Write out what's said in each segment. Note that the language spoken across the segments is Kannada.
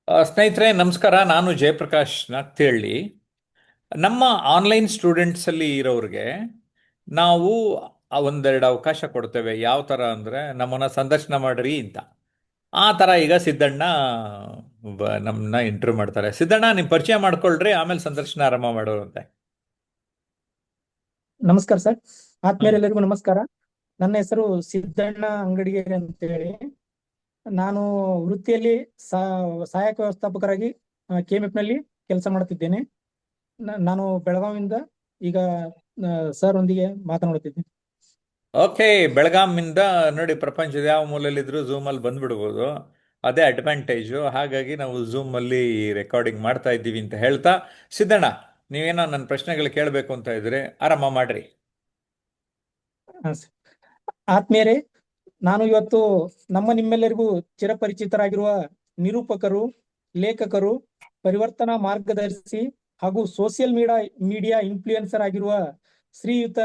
ಸ್ನೇಹಿತರೆ ನಮಸ್ಕಾರ. ನಾನು ಜಯಪ್ರಕಾಶ್ ನಾಗ್ತಿಹಳ್ಳಿ. ನಮ್ಮ ಆನ್ಲೈನ್ ಸ್ಟೂಡೆಂಟ್ಸಲ್ಲಿ ಇರೋರಿಗೆ ನಾವು ಒಂದೆರಡು ಅವಕಾಶ ಕೊಡ್ತೇವೆ. ಯಾವ ಥರ ಅಂದರೆ ನಮ್ಮನ್ನು ಸಂದರ್ಶನ ಮಾಡಿರಿ ಅಂತ. ಆ ಥರ ಈಗ ಸಿದ್ದಣ್ಣ ನಮ್ಮನ್ನ ಇಂಟರ್ವ್ಯೂ ಮಾಡ್ತಾರೆ. ಸಿದ್ದಣ್ಣ, ನಿಮ್ಮ ಪರಿಚಯ ಮಾಡ್ಕೊಳ್ರಿ, ಆಮೇಲೆ ಸಂದರ್ಶನ ಆರಂಭ ಮಾಡೋರಂತೆ. ನಮಸ್ಕಾರ ಸರ್. ಹ್ಮ್. ಆತ್ಮೀಯರೆಲ್ಲರಿಗೂ ನಮಸ್ಕಾರ. ನನ್ನ ಹೆಸರು ಸಿದ್ದಣ್ಣ ಅಂಗಡಿಗೇರಿ ಅಂತ ಹೇಳಿ. ನಾನು ವೃತ್ತಿಯಲ್ಲಿ ಸಹಾಯಕ ವ್ಯವಸ್ಥಾಪಕರಾಗಿ ಕೆಎಂಎಫ್ ನಲ್ಲಿ ಕೆಲಸ ಮಾಡುತ್ತಿದ್ದೇನೆ. ನಾನು ಬೆಳಗಾವಿಯಿಂದ ಈಗ ಸರ್ ಒಂದಿಗೆ ಮಾತನಾಡುತ್ತಿದ್ದೇನೆ. ಓಕೆ, ಬೆಳಗಾಮಿಂದ ನೋಡಿ, ಪ್ರಪಂಚದ ಯಾವ ಮೂಲೆಯಲ್ಲಿದ್ದರೂ ಝೂಮಲ್ಲಿ ಬಂದ್ಬಿಡ್ಬೋದು. ಅದೇ ಅಡ್ವಾಂಟೇಜು. ಹಾಗಾಗಿ ನಾವು ಝೂಮಲ್ಲಿ ರೆಕಾರ್ಡಿಂಗ್ ಮಾಡ್ತಾ ಇದ್ದೀವಿ ಅಂತ ಹೇಳ್ತಾ, ಸಿದ್ದಣ್ಣ, ನೀವೇನೋ ನನ್ನ ಪ್ರಶ್ನೆಗಳು ಕೇಳಬೇಕು ಅಂತ ಇದ್ರೆ ಆರಂಭ ಮಾಡ್ರಿ. ಆತ್ಮೀಯರೇ, ನಾನು ಇವತ್ತು ನಿಮ್ಮೆಲ್ಲರಿಗೂ ಚಿರಪರಿಚಿತರಾಗಿರುವ ನಿರೂಪಕರು, ಲೇಖಕರು, ಪರಿವರ್ತನಾ ಮಾರ್ಗದರ್ಶಿ ಹಾಗೂ ಸೋಷಿಯಲ್ ಮೀಡಿಯಾ ಇನ್ಫ್ಲೂಯೆನ್ಸರ್ ಆಗಿರುವ ಶ್ರೀಯುತ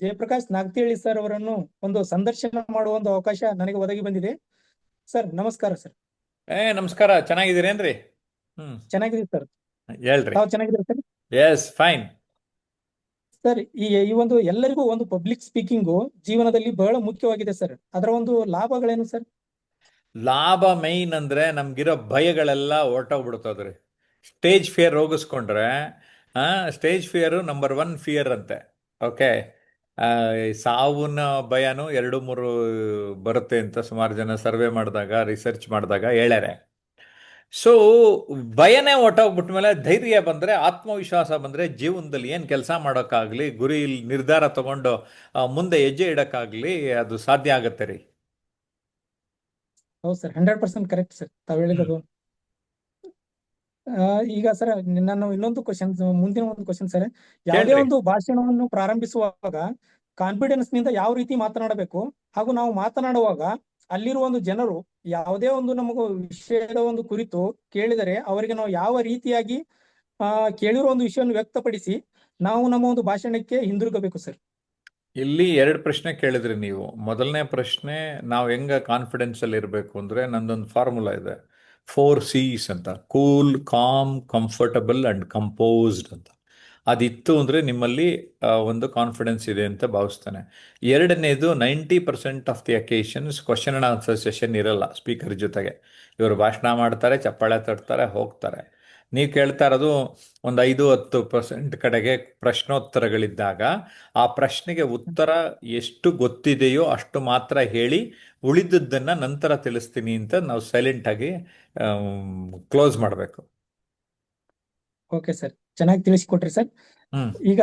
ಜಯಪ್ರಕಾಶ್ ನಾಗ್ತಿಹಳ್ಳಿ ಸರ್ ಅವರನ್ನು ಒಂದು ಸಂದರ್ಶನ ಮಾಡುವ ಒಂದು ಅವಕಾಶ ನನಗೆ ಒದಗಿ ಬಂದಿದೆ. ಸರ್ ನಮಸ್ಕಾರ ಸರ್. ನಮಸ್ಕಾರ. ಚೆನ್ನಾಗಿದ್ದೀರೇನ್ರಿ? ಚೆನ್ನಾಗಿದೆ ಸರ್. ಹೇಳ್ರಿ. ತಾವು ಚೆನ್ನಾಗಿದ್ದೀರಾ ಸರ್? S, fine. ಸರ್, ಈ ಒಂದು ಎಲ್ಲರಿಗೂ ಒಂದು ಪಬ್ಲಿಕ್ ಸ್ಪೀಕಿಂಗು ಜೀವನದಲ್ಲಿ ಬಹಳ ಮುಖ್ಯವಾಗಿದೆ ಸರ್. ಅದರ ಒಂದು ಲಾಭಗಳೇನು ಸರ್? ಲಾಭ ಮೈನ್ ಅಂದ್ರೆ ನಮ್ಗಿರೋ ಭಯಗಳೆಲ್ಲ ಹೊರ್ಟೋಗ್ಬಿಡ್ತದ್ರಿ. ಸ್ಟೇಜ್ ಫಿಯರ್ ಹೋಗಿಸ್ಕೊಂಡ್ರೆ, stage fear number one fear ಅಂತೆ. ಓಕೆ. ಸಾವುನ ಭಯನೂ ಎರಡು ಮೂರು ಬರುತ್ತೆ ಅಂತ ಸುಮಾರು ಜನ ಸರ್ವೆ ಮಾಡಿದಾಗ, ರಿಸರ್ಚ್ ಮಾಡಿದಾಗ ಹೇಳ್ಯಾರೆ. ಸೊ ಭಯನೇ ಹೊಟ್ಟೋಗ್ಬಿಟ್ಮೇಲೆ ಧೈರ್ಯ ಬಂದರೆ, ಆತ್ಮವಿಶ್ವಾಸ ಬಂದರೆ, ಜೀವನದಲ್ಲಿ ಏನು ಕೆಲಸ ಮಾಡೋಕ್ಕಾಗಲಿ, ಗುರಿ ನಿರ್ಧಾರ ತಗೊಂಡು ಮುಂದೆ ಹೆಜ್ಜೆ ಇಡೋಕ್ಕಾಗಲಿ ಅದು ಸಾಧ್ಯ ಆಗುತ್ತೆ ರೀ. ಹೌದು ಸರ್, 100% ಕರೆಕ್ಟ್ ಸರ್ ತಾವು ಹೇಳಿರೋದು. ಈಗ ಸರ್, ನಾನು ಇನ್ನೊಂದು ಕ್ವಶನ್, ಮುಂದಿನ ಒಂದು ಕ್ವಶನ್ ಸರ್. ಯಾವುದೇ ಕೇಳ್ರಿ. ಒಂದು ಭಾಷಣವನ್ನು ಪ್ರಾರಂಭಿಸುವಾಗ ಕಾನ್ಫಿಡೆನ್ಸ್ ನಿಂದ ಯಾವ ರೀತಿ ಮಾತನಾಡಬೇಕು, ಹಾಗೂ ನಾವು ಮಾತನಾಡುವಾಗ ಅಲ್ಲಿರುವ ಒಂದು ಜನರು ಯಾವುದೇ ಒಂದು ನಮಗೂ ವಿಷಯದ ಒಂದು ಕುರಿತು ಕೇಳಿದರೆ ಅವರಿಗೆ ನಾವು ಯಾವ ರೀತಿಯಾಗಿ ಕೇಳಿರುವ ಒಂದು ವಿಷಯವನ್ನು ವ್ಯಕ್ತಪಡಿಸಿ ನಾವು ನಮ್ಮ ಒಂದು ಭಾಷಣಕ್ಕೆ ಹಿಂದಿರುಗಬೇಕು ಸರ್? ಇಲ್ಲಿ ಎರಡು ಪ್ರಶ್ನೆ ಕೇಳಿದ್ರಿ ನೀವು. ಮೊದಲನೇ ಪ್ರಶ್ನೆ, ನಾವು ಹೆಂಗ ಕಾನ್ಫಿಡೆನ್ಸ್ ಅಲ್ಲಿ ಇರಬೇಕು ಅಂದ್ರೆ, ನಂದೊಂದು ಫಾರ್ಮುಲಾ ಇದೆ, 4 C's ಅಂತ: cool, com, comfortable and composed ಅಂತ. ಅದಿತ್ತು ಅಂದರೆ ನಿಮ್ಮಲ್ಲಿ ಒಂದು ಕಾನ್ಫಿಡೆನ್ಸ್ ಇದೆ ಅಂತ ಭಾವಿಸ್ತಾನೆ. ಎರಡನೇದು, 90% of the occasions question and answer session ಇರಲ್ಲ ಸ್ಪೀಕರ್ ಜೊತೆಗೆ. ಇವರು ಭಾಷಣ ಮಾಡ್ತಾರೆ, ಚಪ್ಪಾಳೆ ತಟ್ತಾರೆ, ಹೋಗ್ತಾರೆ. ನೀವು ಕೇಳ್ತಾ ಇರೋದು ಒಂದು 5-10% ಕಡೆಗೆ ಪ್ರಶ್ನೋತ್ತರಗಳಿದ್ದಾಗ ಆ ಪ್ರಶ್ನೆಗೆ ಉತ್ತರ ಎಷ್ಟು ಗೊತ್ತಿದೆಯೋ ಅಷ್ಟು ಮಾತ್ರ ಹೇಳಿ, ಉಳಿದದ್ದನ್ನು ನಂತರ ತಿಳಿಸ್ತೀನಿ ಅಂತ ನಾವು ಸೈಲೆಂಟಾಗಿ ಕ್ಲೋಸ್ ಮಾಡಬೇಕು. ಓಕೆ ಸರ್, ಚೆನ್ನಾಗಿ ತಿಳಿಸಿಕೊಟ್ರಿ ಸರ್. ಹ್ಮ್. ಈಗ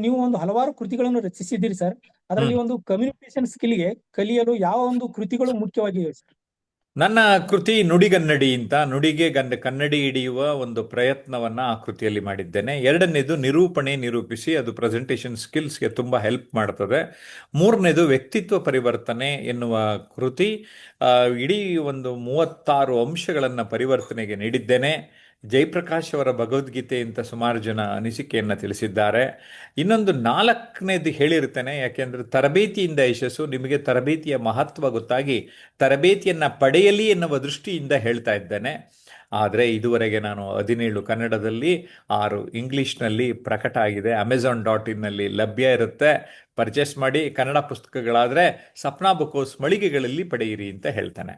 ನೀವು ಒಂದು ಹಲವಾರು ಕೃತಿಗಳನ್ನು ರಚಿಸಿದ್ದೀರಿ ಸರ್. ಅದರಲ್ಲಿ ಹ್ಮ್. ಒಂದು ಕಮ್ಯುನಿಕೇಶನ್ ಸ್ಕಿಲ್ಗೆ ಕಲಿಯಲು ಯಾವ ಒಂದು ಕೃತಿಗಳು ಮುಖ್ಯವಾಗಿವೆ ಸರ್? ನನ್ನ ಕೃತಿ ನುಡಿಗನ್ನಡಿ ಅಂತ, ನುಡಿಗೆ ಕನ್ನಡಿ ಹಿಡಿಯುವ ಒಂದು ಪ್ರಯತ್ನವನ್ನ ಆ ಕೃತಿಯಲ್ಲಿ ಮಾಡಿದ್ದೇನೆ. ಎರಡನೇದು ನಿರೂಪಣೆ ನಿರೂಪಿಸಿ, ಅದು ಪ್ರೆಸೆಂಟೇಷನ್ ಸ್ಕಿಲ್ಸ್ಗೆ ತುಂಬ ಹೆಲ್ಪ್ ಮಾಡ್ತದೆ. ಮೂರನೇದು ವ್ಯಕ್ತಿತ್ವ ಪರಿವರ್ತನೆ ಎನ್ನುವ ಕೃತಿ. ಇಡೀ ಒಂದು 36 ಅಂಶಗಳನ್ನು ಪರಿವರ್ತನೆಗೆ ನೀಡಿದ್ದೇನೆ. ಜಯಪ್ರಕಾಶ್ ಅವರ ಭಗವದ್ಗೀತೆ ಅಂತ ಸುಮಾರು ಜನ ಅನಿಸಿಕೆಯನ್ನು ತಿಳಿಸಿದ್ದಾರೆ. ಇನ್ನೊಂದು ನಾಲ್ಕನೇದು ಹೇಳಿರ್ತೇನೆ, ಯಾಕೆಂದರೆ ತರಬೇತಿಯಿಂದ ಯಶಸ್ಸು. ನಿಮಗೆ ತರಬೇತಿಯ ಮಹತ್ವ ಗೊತ್ತಾಗಿ ತರಬೇತಿಯನ್ನು ಪಡೆಯಲಿ ಎನ್ನುವ ದೃಷ್ಟಿಯಿಂದ ಹೇಳ್ತಾ ಇದ್ದೇನೆ. ಆದರೆ ಇದುವರೆಗೆ ನಾನು 17 ಕನ್ನಡದಲ್ಲಿ, 6 ಇಂಗ್ಲೀಷ್ನಲ್ಲಿ ಪ್ರಕಟ ಆಗಿದೆ. Amazon.in ಲಭ್ಯ ಇರುತ್ತೆ. ಪರ್ಚೇಸ್ ಮಾಡಿ. ಕನ್ನಡ ಪುಸ್ತಕಗಳಾದರೆ ಸಪ್ನಾ ಬುಕ್ ಹೌಸ್ ಮಳಿಗೆಗಳಲ್ಲಿ ಪಡೆಯಿರಿ ಅಂತ ಹೇಳ್ತಾನೆ.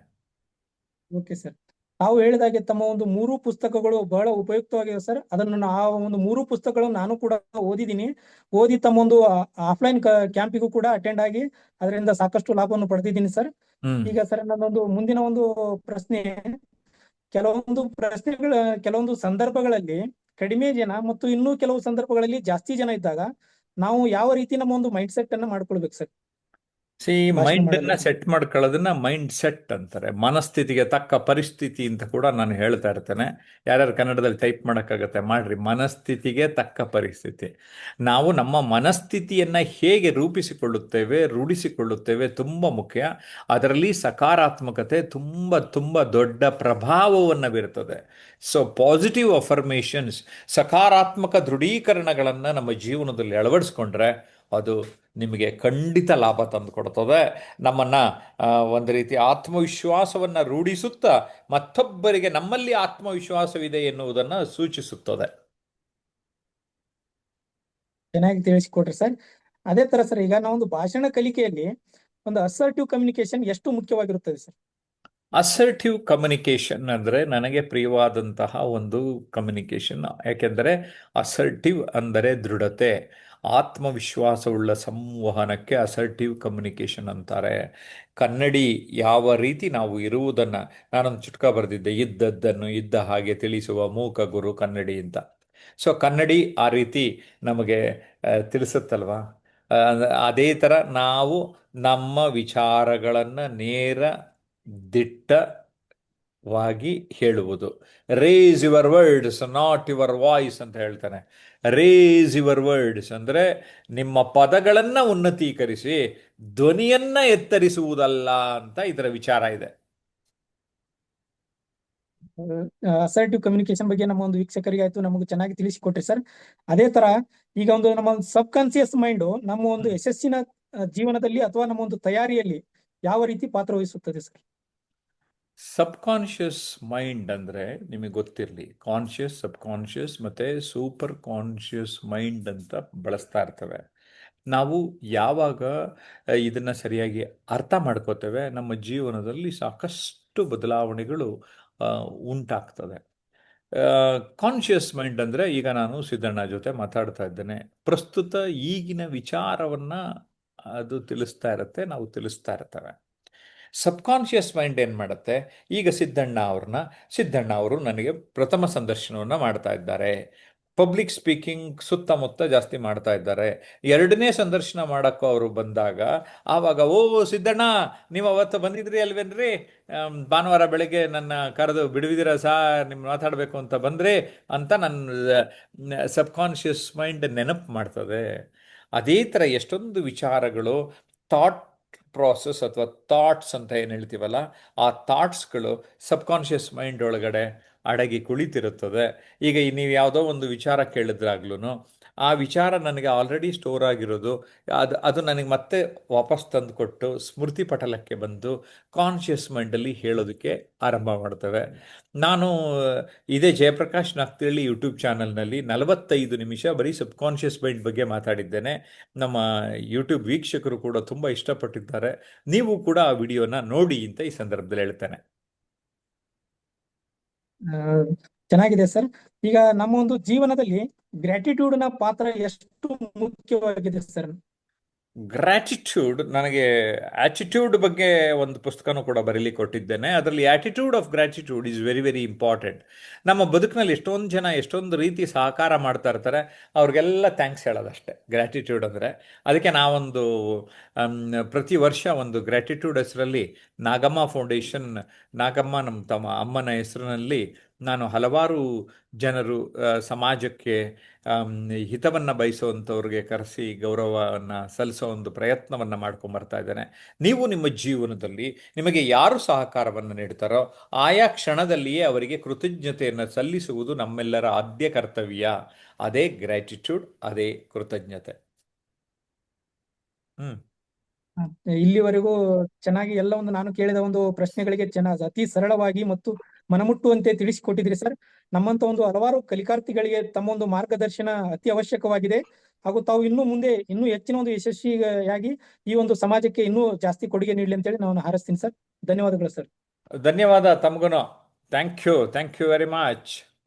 ಓಕೆ ಸರ್, ತಾವು ಹೇಳಿದಾಗೆ ತಮ್ಮ ಒಂದು 3 ಪುಸ್ತಕಗಳು ಬಹಳ ಉಪಯುಕ್ತವಾಗಿವೆ ಸರ್. ಅದನ್ನು ಆ ಒಂದು 3 ಪುಸ್ತಕಗಳನ್ನು ನಾನು ಕೂಡ ಓದಿದ್ದೀನಿ. ಓದಿ ತಮ್ಮ ಒಂದು ಆಫ್ಲೈನ್ ಕ್ಯಾಂಪಿಗೂ ಕೂಡ ಅಟೆಂಡ್ ಆಗಿ ಅದರಿಂದ ಸಾಕಷ್ಟು ಲಾಭವನ್ನು ಪಡೆದಿದ್ದೀನಿ ಸರ್. ಈಗ ಸರ್, ನನ್ನೊಂದು ಮುಂದಿನ ಒಂದು ಪ್ರಶ್ನೆ, ಕೆಲವೊಂದು ಸಂದರ್ಭಗಳಲ್ಲಿ ಕಡಿಮೆ ಜನ ಮತ್ತು ಇನ್ನೂ ಕೆಲವು ಸಂದರ್ಭಗಳಲ್ಲಿ ಜಾಸ್ತಿ ಜನ ಇದ್ದಾಗ ನಾವು ಯಾವ ರೀತಿ ನಮ್ಮ ಒಂದು ಮೈಂಡ್ ಸೆಟ್ ಅನ್ನ ಮಾಡ್ಕೊಳ್ಬೇಕು ಸರ್ ಭಾಷಣ ಮೈಂಡನ್ನು ಮಾಡಲು? ಸೆಟ್ ಮಾಡ್ಕೊಳ್ಳೋದನ್ನ ಮೈಂಡ್ ಸೆಟ್ ಅಂತಾರೆ. ಮನಸ್ಥಿತಿಗೆ ತಕ್ಕ ಪರಿಸ್ಥಿತಿ ಅಂತ ಕೂಡ ನಾನು ಹೇಳ್ತಾ ಇರ್ತೇನೆ. ಯಾರ್ಯಾರು ಕನ್ನಡದಲ್ಲಿ ಟೈಪ್ ಮಾಡೋಕ್ಕಾಗತ್ತೆ ಮಾಡ್ರಿ. ಮನಸ್ಥಿತಿಗೆ ತಕ್ಕ ಪರಿಸ್ಥಿತಿ. ನಾವು ನಮ್ಮ ಮನಸ್ಥಿತಿಯನ್ನು ಹೇಗೆ ರೂಪಿಸಿಕೊಳ್ಳುತ್ತೇವೆ, ರೂಢಿಸಿಕೊಳ್ಳುತ್ತೇವೆ ತುಂಬ ಮುಖ್ಯ. ಅದರಲ್ಲಿ ಸಕಾರಾತ್ಮಕತೆ ತುಂಬ ತುಂಬ ದೊಡ್ಡ ಪ್ರಭಾವವನ್ನು ಬೀರುತ್ತದೆ. ಸೊ ಪಾಸಿಟಿವ್ ಅಫರ್ಮೇಷನ್ಸ್, ಸಕಾರಾತ್ಮಕ ದೃಢೀಕರಣಗಳನ್ನು ನಮ್ಮ ಜೀವನದಲ್ಲಿ ಅಳವಡಿಸ್ಕೊಂಡ್ರೆ ಅದು ನಿಮಗೆ ಖಂಡಿತ ಲಾಭ ತಂದು ಕೊಡ್ತದೆ. ನಮ್ಮನ್ನ ಒಂದು ರೀತಿ ಆತ್ಮವಿಶ್ವಾಸವನ್ನು ರೂಢಿಸುತ್ತಾ ಮತ್ತೊಬ್ಬರಿಗೆ ನಮ್ಮಲ್ಲಿ ಆತ್ಮವಿಶ್ವಾಸವಿದೆ ಎನ್ನುವುದನ್ನು ಸೂಚಿಸುತ್ತದೆ. ಚೆನ್ನಾಗಿ ತಿಳಿಸಿಕೊಟ್ರಿ ಸರ್. ಅದೇ ತರ ಸರ್, ಈಗ ನಾವೊಂದು ಭಾಷಣ ಕಲಿಕೆಯಲ್ಲಿ ಒಂದು ಅಸರ್ಟಿವ್ ಕಮ್ಯುನಿಕೇಶನ್ ಎಷ್ಟು ಮುಖ್ಯವಾಗಿರುತ್ತದೆ ಸರ್? ಅಸರ್ಟಿವ್ ಕಮ್ಯುನಿಕೇಷನ್ ಅಂದರೆ ನನಗೆ ಪ್ರಿಯವಾದಂತಹ ಒಂದು ಕಮ್ಯುನಿಕೇಷನ್. ಯಾಕೆಂದರೆ ಅಸರ್ಟಿವ್ ಅಂದರೆ ದೃಢತೆ, ಆತ್ಮವಿಶ್ವಾಸವುಳ್ಳ ಸಂವಹನಕ್ಕೆ ಅಸರ್ಟಿವ್ ಕಮ್ಯುನಿಕೇಷನ್ ಅಂತಾರೆ. ಕನ್ನಡಿ ಯಾವ ರೀತಿ ನಾವು ಇರುವುದನ್ನು, ನಾನೊಂದು ಚುಟ್ಕ ಬರೆದಿದ್ದೆ, ಇದ್ದದ್ದನ್ನು ಇದ್ದ ಹಾಗೆ ತಿಳಿಸುವ ಮೂಕ ಗುರು ಕನ್ನಡಿ ಅಂತ. ಸೊ ಕನ್ನಡಿ ಆ ರೀತಿ ನಮಗೆ ತಿಳಿಸುತ್ತಲ್ವಾ? ಅದೇ ಥರ ನಾವು ನಮ್ಮ ವಿಚಾರಗಳನ್ನು ನೇರ ದಿಟ್ಟವಾಗಿ ಹೇಳುವುದು. Race your words not your voice ಅಂತ ಹೇಳ್ತಾನೆ. ರೇಸ್ ಯುವರ್ ವರ್ಡ್ಸ್ ಅಂದರೆ ನಿಮ್ಮ ಪದಗಳನ್ನು ಉನ್ನತೀಕರಿಸಿ ಧ್ವನಿಯನ್ನು ಎತ್ತರಿಸುವುದಲ್ಲ ಅಂತ ಇದರ ವಿಚಾರ ಇದೆ. ಅಸರ್ಟಿವ್ ಕಮ್ಯುನಿಕೇಶನ್ ಬಗ್ಗೆ ನಮ್ಮ ಒಂದು ವೀಕ್ಷಕರಿಗೆ ಆಯ್ತು ನಮಗೆ ಚೆನ್ನಾಗಿ ತಿಳಿಸಿಕೊಟ್ರಿ ಸರ್. ಅದೇ ತರ ಈಗ ಒಂದು ನಮ್ಮ ಸಬ್ ಕಾನ್ಸಿಯಸ್ ಮೈಂಡ್ ನಮ್ಮ ಒಂದು ಯಶಸ್ಸಿನ ಜೀವನದಲ್ಲಿ ಅಥವಾ ನಮ್ಮ ಒಂದು ತಯಾರಿಯಲ್ಲಿ ಯಾವ ರೀತಿ ಪಾತ್ರ ವಹಿಸುತ್ತದೆ ಸರ್? ಸಬ್ ಕಾನ್ಷಿಯಸ್ ಮೈಂಡ್ ಅಂದರೆ ನಿಮಗೆ ಗೊತ್ತಿರಲಿ, ಕಾನ್ಷಿಯಸ್, ಸಬ್ ಕಾನ್ಷಿಯಸ್ ಮತ್ತು ಸೂಪರ್ ಕಾನ್ಷಿಯಸ್ ಮೈಂಡ್ ಅಂತ ಬಳಸ್ತಾ ಇರ್ತವೆ. ನಾವು ಯಾವಾಗ ಇದನ್ನು ಸರಿಯಾಗಿ ಅರ್ಥ ಮಾಡ್ಕೋತೇವೆ, ನಮ್ಮ ಜೀವನದಲ್ಲಿ ಸಾಕಷ್ಟು ಬದಲಾವಣೆಗಳು ಉಂಟಾಗ್ತದೆ. ಕಾನ್ಷಿಯಸ್ ಮೈಂಡ್ ಅಂದರೆ ಈಗ ನಾನು ಸಿದ್ದಣ್ಣ ಜೊತೆ ಮಾತಾಡ್ತಾ ಇದ್ದೇನೆ, ಪ್ರಸ್ತುತ ಈಗಿನ ವಿಚಾರವನ್ನು ಅದು ತಿಳಿಸ್ತಾ ಇರುತ್ತೆ, ನಾವು ತಿಳಿಸ್ತಾ ಇರ್ತೇವೆ. ಸಬ್ ಕಾನ್ಷಿಯಸ್ ಮೈಂಡ್ ಏನು ಮಾಡುತ್ತೆ, ಈಗ ಸಿದ್ದಣ್ಣ ಅವರು ನನಗೆ ಪ್ರಥಮ ಸಂದರ್ಶನವನ್ನು ಮಾಡ್ತಾ ಇದ್ದಾರೆ, ಪಬ್ಲಿಕ್ ಸ್ಪೀಕಿಂಗ್ ಸುತ್ತಮುತ್ತ ಜಾಸ್ತಿ ಮಾಡ್ತಾ ಇದ್ದಾರೆ. ಎರಡನೇ ಸಂದರ್ಶನ ಮಾಡೋಕ್ಕೂ ಅವರು ಬಂದಾಗ ಆವಾಗ, ಓ ಸಿದ್ದಣ್ಣ ನೀವು ಅವತ್ತು ಬಂದಿದ್ರಿ ಅಲ್ವೇನ್ರಿ, ಭಾನುವಾರ ಬೆಳಗ್ಗೆ ನನ್ನ ಕರೆದು ಬಿಡುವಿದ್ದೀರಾ ಸಾರ್, ನಿಮ್ಮ ಮಾತಾಡಬೇಕು ಅಂತ ಬಂದರೆ ಅಂತ ನನ್ನ ಸಬ್ ಕಾನ್ಷಿಯಸ್ ಮೈಂಡ್ ನೆನಪು ಮಾಡ್ತದೆ. ಅದೇ ಥರ ಎಷ್ಟೊಂದು ವಿಚಾರಗಳು, ಥಾಟ್ ಪ್ರಾಸೆಸ್ ಅಥವಾ ಥಾಟ್ಸ್ ಅಂತ ಏನು ಹೇಳ್ತೀವಲ್ಲ, ಆ ಥಾಟ್ಸ್ಗಳು ಸಬ್ ಕಾನ್ಷಿಯಸ್ ಮೈಂಡ್ ಒಳಗಡೆ ಅಡಗಿ ಕುಳಿತಿರುತ್ತದೆ. ಈಗ ನೀವು ಯಾವುದೋ ಒಂದು ವಿಚಾರ ಕೇಳಿದ್ರಾಗ್ಲೂ ಆ ವಿಚಾರ ನನಗೆ ಆಲ್ರೆಡಿ ಸ್ಟೋರ್ ಆಗಿರೋದು, ಅದು ನನಗೆ ಮತ್ತೆ ವಾಪಸ್ ತಂದು ಕೊಟ್ಟು ಸ್ಮೃತಿ ಪಟಲಕ್ಕೆ ಬಂದು ಕಾನ್ಷಿಯಸ್ ಮೈಂಡಲ್ಲಿ ಹೇಳೋದಕ್ಕೆ ಆರಂಭ ಮಾಡ್ತವೆ. ನಾನು ಇದೇ ಜಯಪ್ರಕಾಶ್ ನಾಗ್ತಿಹಳ್ಳಿ ಯೂಟ್ಯೂಬ್ ಚಾನಲ್ನಲ್ಲಿ 45 ನಿಮಿಷ ಬರೀ ಸಬ್ ಕಾನ್ಷಿಯಸ್ ಮೈಂಡ್ ಬಗ್ಗೆ ಮಾತಾಡಿದ್ದೇನೆ. ನಮ್ಮ ಯೂಟ್ಯೂಬ್ ವೀಕ್ಷಕರು ಕೂಡ ತುಂಬ ಇಷ್ಟಪಟ್ಟಿದ್ದಾರೆ. ನೀವು ಕೂಡ ಆ ವಿಡಿಯೋನ ನೋಡಿ ಅಂತ ಈ ಸಂದರ್ಭದಲ್ಲಿ ಹೇಳ್ತೇನೆ. ಚೆನ್ನಾಗಿದೆ ಸರ್. ಈಗ ನಮ್ಮ ಒಂದು ಜೀವನದಲ್ಲಿ ಗ್ರಾಟಿಟ್ಯೂಡ್ ನ ಪಾತ್ರ ಎಷ್ಟು ಮುಖ್ಯವಾಗಿದೆ ಸರ್? ಗ್ರ್ಯಾಟಿಟ್ಯೂಡ್, ನನಗೆ ಆಟಿಟ್ಯೂಡ್ ಬಗ್ಗೆ ಒಂದು ಪುಸ್ತಕನೂ ಕೂಡ ಬರೀಲಿಕ್ಕೆ ಕೊಟ್ಟಿದ್ದೇನೆ. ಅದರಲ್ಲಿ attitude of gratitude is very very important. ನಮ್ಮ ಬದುಕಿನಲ್ಲಿ ಎಷ್ಟೊಂದು ಜನ ಎಷ್ಟೊಂದು ರೀತಿ ಸಹಕಾರ ಮಾಡ್ತಾ ಇರ್ತಾರೆ, ಅವ್ರಿಗೆಲ್ಲ ಥ್ಯಾಂಕ್ಸ್ ಹೇಳೋದಷ್ಟೇ ಗ್ರ್ಯಾಟಿಟ್ಯೂಡ್ ಅಂದರೆ. ಅದಕ್ಕೆ ನಾವೊಂದು ಪ್ರತಿ ವರ್ಷ ಒಂದು ಗ್ರ್ಯಾಟಿಟ್ಯೂಡ್ ಹೆಸರಲ್ಲಿ ನಾಗಮ್ಮ ಫೌಂಡೇಶನ್, ನಾಗಮ್ಮ ನಮ್ಮ ತಮ್ಮ ಅಮ್ಮನ ಹೆಸರಿನಲ್ಲಿ ನಾನು ಹಲವಾರು ಜನರು ಸಮಾಜಕ್ಕೆ ಹಿತವನ್ನು ಬಯಸುವಂಥವ್ರಿಗೆ ಕರೆಸಿ ಗೌರವವನ್ನು ಸಲ್ಲಿಸೋ ಒಂದು ಪ್ರಯತ್ನವನ್ನು ಮಾಡ್ಕೊಂಬರ್ತಾ ಇದ್ದೇನೆ. ನೀವು ನಿಮ್ಮ ಜೀವನದಲ್ಲಿ ನಿಮಗೆ ಯಾರು ಸಹಕಾರವನ್ನು ನೀಡ್ತಾರೋ ಆಯಾ ಕ್ಷಣದಲ್ಲಿಯೇ ಅವರಿಗೆ ಕೃತಜ್ಞತೆಯನ್ನು ಸಲ್ಲಿಸುವುದು ನಮ್ಮೆಲ್ಲರ ಆದ್ಯ ಕರ್ತವ್ಯ. ಅದೇ ಗ್ರ್ಯಾಟಿಟ್ಯೂಡ್, ಅದೇ ಕೃತಜ್ಞತೆ. ಇಲ್ಲಿವರೆಗೂ ಚೆನ್ನಾಗಿ ಎಲ್ಲ ಒಂದು ನಾನು ಕೇಳಿದ ಒಂದು ಪ್ರಶ್ನೆಗಳಿಗೆ ಚೆನ್ನಾಗಿ ಅತಿ ಸರಳವಾಗಿ ಮತ್ತು ಮನಮುಟ್ಟುವಂತೆ ತಿಳಿಸಿಕೊಟ್ಟಿದ್ರಿ ಸರ್. ನಮ್ಮಂತ ಒಂದು ಹಲವಾರು ಕಲಿಕಾರ್ಥಿಗಳಿಗೆ ತಮ್ಮ ಒಂದು ಮಾರ್ಗದರ್ಶನ ಅತಿ ಅವಶ್ಯಕವಾಗಿದೆ. ಹಾಗೂ ತಾವು ಇನ್ನು ಮುಂದೆ ಇನ್ನೂ ಹೆಚ್ಚಿನ ಒಂದು ಯಶಸ್ವಿಯಾಗಿ ಈ ಒಂದು ಸಮಾಜಕ್ಕೆ ಇನ್ನೂ ಜಾಸ್ತಿ ಕೊಡುಗೆ ನೀಡಲಿ ಅಂತೇಳಿ ನಾನು ಹಾರೈಸ್ತೀನಿ ಸರ್. ಧನ್ಯವಾದಗಳು ಸರ್. ಧನ್ಯವಾದ ತಮಗೂ. Thank you very much.